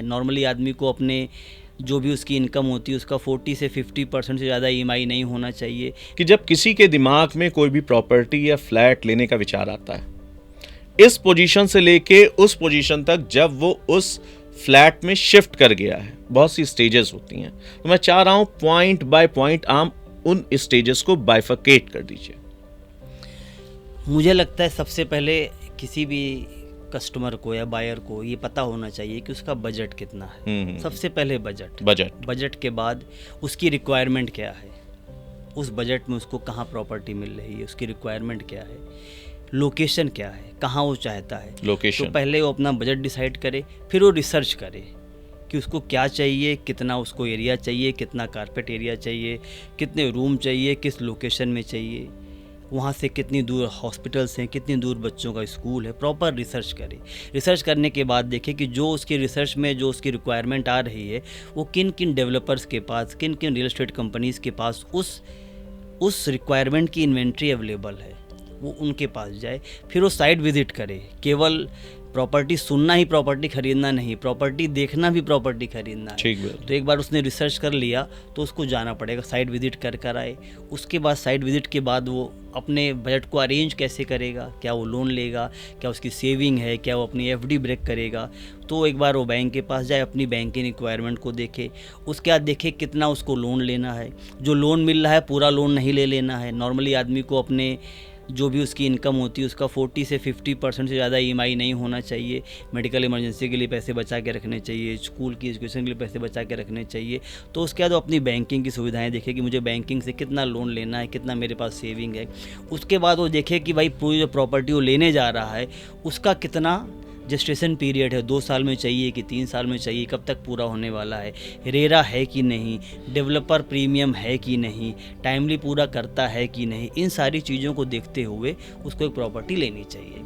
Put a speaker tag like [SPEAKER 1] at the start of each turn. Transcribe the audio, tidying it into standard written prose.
[SPEAKER 1] है। नॉर्मली आदमी को अपने जो भी उसकी इनकम होती है उसका 40 से 50% से ज़्यादा EMI नहीं होना चाहिए।
[SPEAKER 2] कि जब किसी के दिमाग में कोई भी प्रॉपर्टी या फ्लैट लेने का विचार आता है, इस पोजीशन से लेके उस पोजीशन तक जब वो उस फ्लैट में शिफ्ट कर गया है, बहुत सी स्टेजेस होती हैं। तो मैं चाह रहा हूं पॉइंट बाय पॉइंट आप उन स्टेजेस को बाइफरकेट कर दीजिए।
[SPEAKER 1] मुझे लगता है सबसे पहले किसी भी कस्टमर को या बायर को ये पता होना चाहिए कि उसका बजट कितना है। सबसे पहले बजट के बाद उसकी रिक्वायरमेंट क्या है, उस बजट में उसको कहाँ प्रॉपर्टी मिल रही है, उसकी रिक्वायरमेंट क्या है, लोकेशन क्या है, कहाँ वो चाहता है।
[SPEAKER 2] लोकेशन
[SPEAKER 1] तो पहले वो अपना बजट डिसाइड करे, फिर वो रिसर्च करे कि उसको क्या चाहिए, कितना उसको एरिया चाहिए, कितना कारपेट एरिया चाहिए, कितने रूम चाहिए, किस लोकेशन में चाहिए, वहाँ से कितनी दूर हॉस्पिटल्स हैं, कितनी दूर बच्चों का स्कूल है। प्रॉपर रिसर्च करें। रिसर्च करने के बाद देखें कि जो उसकी रिसर्च में जो उसकी रिक्वायरमेंट आ रही है वो किन किन डेवलपर्स के पास, किन किन रियल एस्टेट कंपनीज़ के पास उस रिक्वायरमेंट की इन्वेंट्री अवेलेबल है, वो उनके पास जाए। फिर वो साइट विज़िट करे। केवल प्रॉपर्टी सुनना ही प्रॉपर्टी खरीदना नहीं, प्रॉपर्टी देखना भी प्रॉपर्टी खरीदना है।
[SPEAKER 2] ठीक है।
[SPEAKER 1] तो एक बार उसने रिसर्च कर लिया तो उसको जाना पड़ेगा, साइट विज़िट कर आए। उसके बाद साइट विज़िट के बाद वो अपने बजट को अरेंज कैसे करेगा, क्या वो लोन लेगा, क्या उसकी सेविंग है, क्या वो अपनी FD ब्रेक करेगा। तो एक बार वो बैंक के पास जाए, अपनी बैंक की रिक्वायरमेंट को देखे। उसके बाद देखे कितना उसको लोन लेना है। जो लोन मिल रहा है पूरा लोन नहीं ले लेना है। नॉर्मली आदमी को अपने जो भी उसकी इनकम होती है उसका 40 से 50% से ज़्यादा EMI नहीं होना चाहिए। मेडिकल इमरजेंसी के लिए पैसे बचा के रखने चाहिए, स्कूल की एजुकेशन के लिए पैसे बचा के रखने चाहिए। तो उसके बाद वो अपनी बैंकिंग की सुविधाएं देखे कि मुझे बैंकिंग से कितना लोन लेना है, कितना मेरे पास सेविंग है। उसके बाद वो देखे कि भाई पूरी जो प्रॉपर्टी वो लेने जा रहा है उसका कितना जस्टेशन पीरियड है, 2 साल में चाहिए कि 3 साल में चाहिए, कब तक पूरा होने वाला है, रेरा है कि नहीं, डेवलपर प्रीमियम है कि नहीं, टाइमली पूरा करता है कि नहीं। इन सारी चीज़ों को देखते हुए उसको एक प्रॉपर्टी लेनी चाहिए।